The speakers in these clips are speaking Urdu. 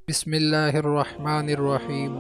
بسم اللہ الرحمن الرحیم۔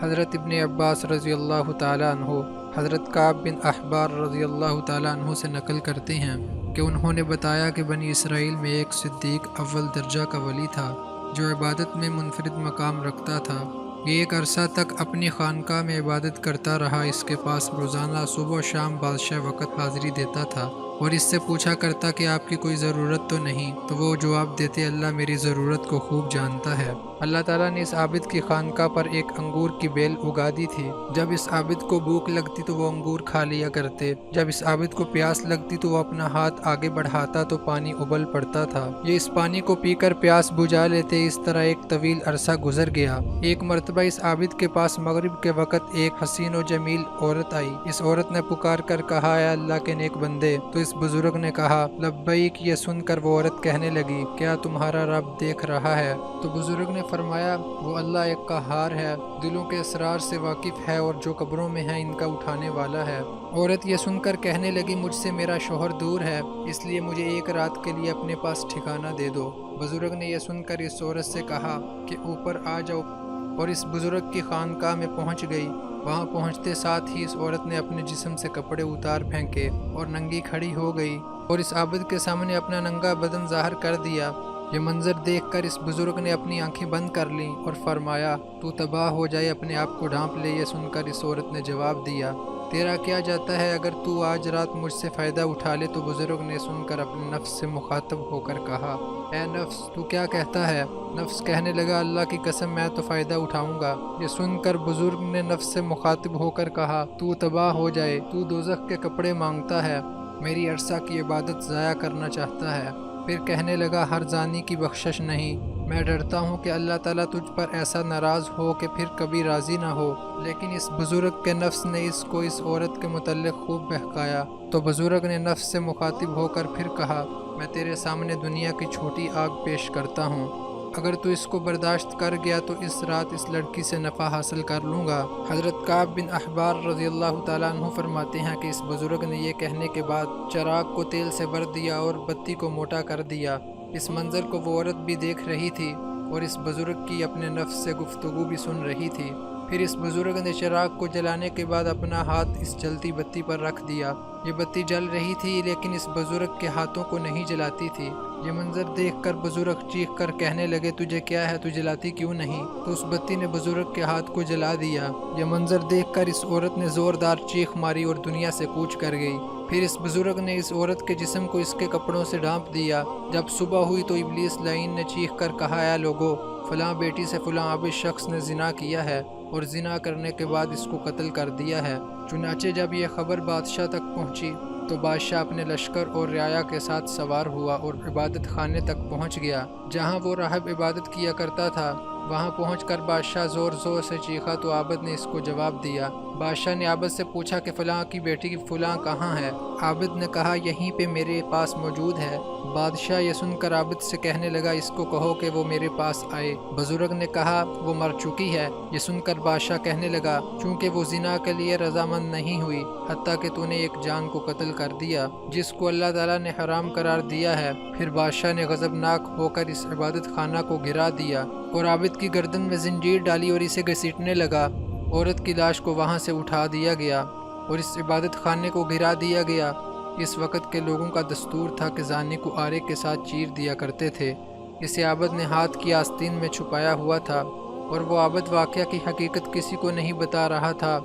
حضرت ابن عباس رضی اللہ تعالیٰ عنہ حضرت کعب بن احبار رضی اللہ تعالیٰ عنہ سے نقل کرتے ہیں کہ انہوں نے بتایا کہ بنی اسرائیل میں ایک صدیق اول درجہ کا ولی تھا جو عبادت میں منفرد مقام رکھتا تھا۔ یہ ایک عرصہ تک اپنی خانقاہ میں عبادت کرتا رہا۔ اس کے پاس روزانہ صبح و شام بادشاہ وقت حاضری دیتا تھا اور اس سے پوچھا کرتا کہ آپ کی کوئی ضرورت تو نہیں، تو وہ جواب دیتے اللہ میری ضرورت کو خوب جانتا ہے۔ اللہ تعالیٰ نے اس عابد کی خانقاہ پر ایک انگور کی بیل اگا دی تھی۔ جب اس عابد کو بھوک لگتی تو وہ انگور کھا لیا کرتے، جب اس عابد کو پیاس لگتی تو وہ اپنا ہاتھ آگے بڑھاتا تو پانی ابل پڑتا تھا۔ یہ اس پانی کو پی کر پیاس بجھا لیتے۔ اس طرح ایک طویل عرصہ گزر گیا۔ ایک مرتبہ اس عابد کے پاس مغرب کے وقت ایک حسین و جمیل عورت آئی۔ اس عورت نے پکار کر کہا اے اللہ کے نیک بندے، تو اس بزرگ نے کہا لبیک۔ یہ سن کر وہ عورت کہنے لگی کیا تمہارا رب دیکھ رہا ہے؟ تو بزرگ نے فرمایا وہ اللہ ایک قہار ہے، دلوں کے اسرار سے واقف ہے اور جو قبروں میں ہے ان کا اٹھانے والا ہے۔ عورت یہ سن کر کہنے لگی مجھ سے میرا شوہر دور ہے، اس لیے مجھے ایک رات کے لیے اپنے پاس ٹھکانہ دے دو۔ بزرگ نے یہ سن کر اس عورت سے کہا کہ اوپر آ جاؤ، اور اس بزرگ کی خانقاہ میں پہنچ گئی۔ وہاں پہنچتے ساتھ ہی اس عورت نے اپنے جسم سے کپڑے اتار پھینکے اور ننگی کھڑی ہو گئی اور اس عابد کے سامنے اپنا ننگا بدن ظاہر کر دیا۔ یہ منظر دیکھ کر اس بزرگ نے اپنی آنکھیں بند کر لیں اور فرمایا تو تباہ ہو جائے، اپنے آپ کو ڈھانپ لے۔ یہ سن کر اس عورت نے جواب دیا تیرا کیا جاتا ہے اگر تو آج رات مجھ سے فائدہ اٹھا لے؟ تو بزرگ نے سن کر اپنے نفس سے مخاطب ہو کر کہا اے نفس تو کیا کہتا ہے؟ نفس کہنے لگا اللہ کی قسم میں تو فائدہ اٹھاؤں گا۔ یہ سن کر بزرگ نے نفس سے مخاطب ہو کر کہا تو تباہ ہو جائے، تو دوزخ کے کپڑے مانگتا ہے، میری عرصہ کی عبادت ضائع کرنا چاہتا ہے۔ پھر کہنے لگا ہر زانی کی بخشش نہیں، میں ڈرتا ہوں کہ اللہ تعالیٰ تجھ پر ایسا ناراض ہو کہ پھر کبھی راضی نہ ہو۔ لیکن اس بزرگ کے نفس نے اس کو اس عورت کے متعلق خوب بہکایا، تو بزرگ نے نفس سے مخاطب ہو کر پھر کہا میں تیرے سامنے دنیا کی چھوٹی آگ پیش کرتا ہوں، اگر تو اس کو برداشت کر گیا تو اس رات اس لڑکی سے نفع حاصل کر لوں گا۔ حضرت کعب بن احبار رضی اللہ تعالیٰ عنہ فرماتے ہیں کہ اس بزرگ نے یہ کہنے کے بعد چراغ کو تیل سے بھر دیا اور بتی کو موٹا کر دیا۔ اس منظر کو وہ عورت بھی دیکھ رہی تھی اور اس بزرگ کی اپنے نفس سے گفتگو بھی سن رہی تھی۔ پھر اس بزرگ نے چراغ کو جلانے کے بعد اپنا ہاتھ اس جلتی بتی پر رکھ دیا۔ یہ بتی جل رہی تھی لیکن اس بزرگ کے ہاتھوں کو نہیں جلاتی تھی۔ یہ منظر دیکھ کر بزرگ چیخ کر کہنے لگے تجھے کیا ہے، تو جلاتی کیوں نہیں؟ تو اس بتی نے بزرگ کے ہاتھ کو جلا دیا۔ یہ منظر دیکھ کر اس عورت نے زوردار چیخ ماری اور دنیا سے کوچ کر گئی۔ پھر اس بزرگ نے اس عورت کے جسم کو اس کے کپڑوں سے ڈھانپ دیا۔ جب صبح ہوئی تو ابلیس لعین نے چیخ کر کہا اے لوگو، فلاں بیٹی سے فلاں عابد شخص نے زنا کیا ہے اور زنا کرنے کے بعد اس کو قتل کر دیا ہے۔ چنانچہ جب یہ خبر بادشاہ تک پہنچی تو بادشاہ اپنے لشکر اور رعایا کے ساتھ سوار ہوا اور عبادت خانے تک پہنچ گیا جہاں وہ راہب عبادت کیا کرتا تھا۔ وہاں پہنچ کر بادشاہ زور زور سے چیخا تو عابد نے اس کو جواب دیا۔ بادشاہ نے عابد سے پوچھا کہ فلاں کی بیٹی فلاں کہاں ہے؟ عابد نے کہا یہیں پہ میرے پاس موجود ہے۔ بادشاہ یہ سن کر عابد سے کہنے لگا اس کو کہو کہ وہ میرے پاس آئے۔ بزرگ نے کہا وہ مر چکی ہے۔ یہ سن کر بادشاہ کہنے لگا چونکہ وہ زنا کے لیے رضامند نہیں ہوئی، حتیٰ کہ تو نے ایک جان کو قتل کر دیا جس کو اللہ تعالیٰ نے حرام قرار دیا ہے۔ پھر بادشاہ نے غضبناک ہو کر اس عبادت خانہ کو گرا دیا اور عابد کی گردن میں زنجیر ڈالی اور اسے گھسیٹنے لگا۔ عورت کی لاش کو وہاں سے اٹھا دیا گیا اور اس عبادت خانے کو گرا دیا گیا۔ اس وقت کے لوگوں کا دستور تھا کہ زانی کو آرے کے ساتھ چیر دیا کرتے تھے۔ اسے عابد نے ہاتھ کی آستین میں چھپایا ہوا تھا اور وہ عابد واقعہ کی حقیقت کسی کو نہیں بتا رہا تھا۔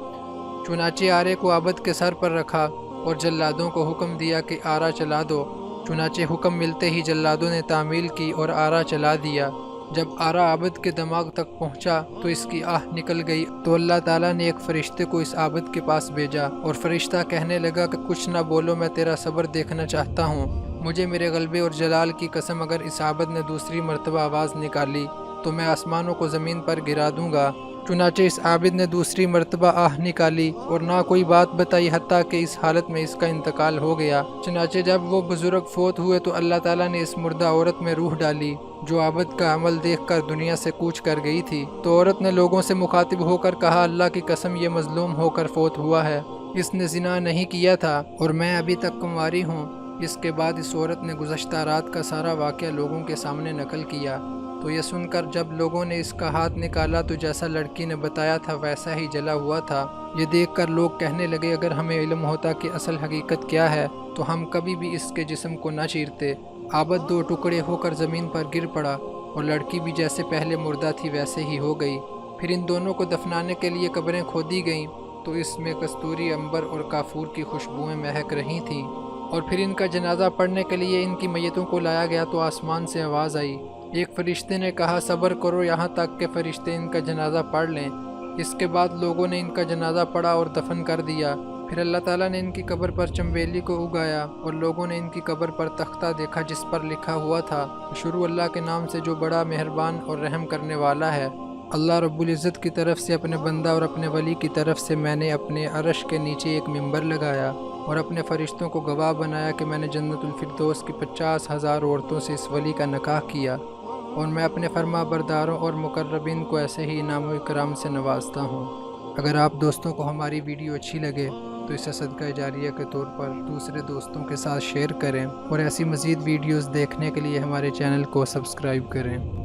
چنانچہ آرے کو عابد کے سر پر رکھا اور جلادوں کو حکم دیا کہ آرا چلا دو۔ چنانچہ حکم ملتے ہی جلادوں نے تعمیل کی اور آرا چلا دیا۔ جب آرا عابد کے دماغ تک پہنچا تو اس کی آہ نکل گئی، تو اللہ تعالیٰ نے ایک فرشتے کو اس عابد کے پاس بھیجا اور فرشتہ کہنے لگا کہ کچھ نہ بولو، میں تیرا صبر دیکھنا چاہتا ہوں۔ مجھے میرے غلبے اور جلال کی قسم اگر اس عابد نے دوسری مرتبہ آواز نکالی تو میں آسمانوں کو زمین پر گرا دوں گا۔ چنانچہ اس عابد نے دوسری مرتبہ آہ نکالی اور نہ کوئی بات بتائی، حتیٰ کہ اس حالت میں اس کا انتقال ہو گیا۔ چنانچہ جب وہ بزرگ فوت ہوئے تو اللہ تعالیٰ نے اس مردہ عورت میں روح ڈالی جو عابد کا عمل دیکھ کر دنیا سے کوچ کر گئی تھی۔ تو عورت نے لوگوں سے مخاطب ہو کر کہا اللہ کی قسم یہ مظلوم ہو کر فوت ہوا ہے، اس نے زنا نہیں کیا تھا اور میں ابھی تک کنواری ہوں۔ اس کے بعد اس عورت نے گزشتہ رات کا سارا واقعہ لوگوں کے سامنے نقل کیا، تو یہ سن کر جب لوگوں نے اس کا ہاتھ نکالا تو جیسا لڑکی نے بتایا تھا ویسا ہی جلا ہوا تھا۔ یہ دیکھ کر لوگ کہنے لگے اگر ہمیں علم ہوتا کہ اصل حقیقت کیا ہے تو ہم کبھی بھی اس کے جسم کو نہ چیرتے۔ عابد 2 ٹکڑے ہو کر زمین پر گر پڑا اور لڑکی بھی جیسے پہلے مردہ تھی ویسے ہی ہو گئی۔ پھر ان دونوں کو دفنانے کے لیے قبریں کھودی گئیں تو اس میں کستوری، عنبر اور کافور کی خوشبوئیں مہک رہی تھیں، اور پھر ان کا جنازہ پڑھنے کے لیے ان کی میتوں کو لایا گیا تو آسمان سے آواز آئی۔ ایک فرشتے نے کہا صبر کرو یہاں تک کہ فرشتے ان کا جنازہ پڑھ لیں۔ اس کے بعد لوگوں نے ان کا جنازہ پڑھا اور دفن کر دیا۔ پھر اللہ تعالیٰ نے ان کی قبر پر چنبیلی کو اگایا اور لوگوں نے ان کی قبر پر تختہ دیکھا جس پر لکھا ہوا تھا شروع اللہ کے نام سے جو بڑا مہربان اور رحم کرنے والا ہے۔ اللہ رب العزت کی طرف سے اپنے بندہ اور اپنے ولی کی طرف سے میں نے اپنے عرش کے نیچے ایک ممبر لگایا اور اپنے فرشتوں کو گواہ بنایا کہ میں نے جنت الفردوس کی 50,000 عورتوں سے اس ولی کا نکاح کیا، اور میں اپنے فرما برداروں اور مقربین کو ایسے ہی انعام و اکرام سے نوازتا ہوں۔ اگر آپ دوستوں کو ہماری ویڈیو اچھی لگے تو اسے صدقہ جاریہ کے طور پر دوسرے دوستوں کے ساتھ شیئر کریں، اور ایسی مزید ویڈیوز دیکھنے کے لیے ہمارے چینل کو سبسکرائب کریں۔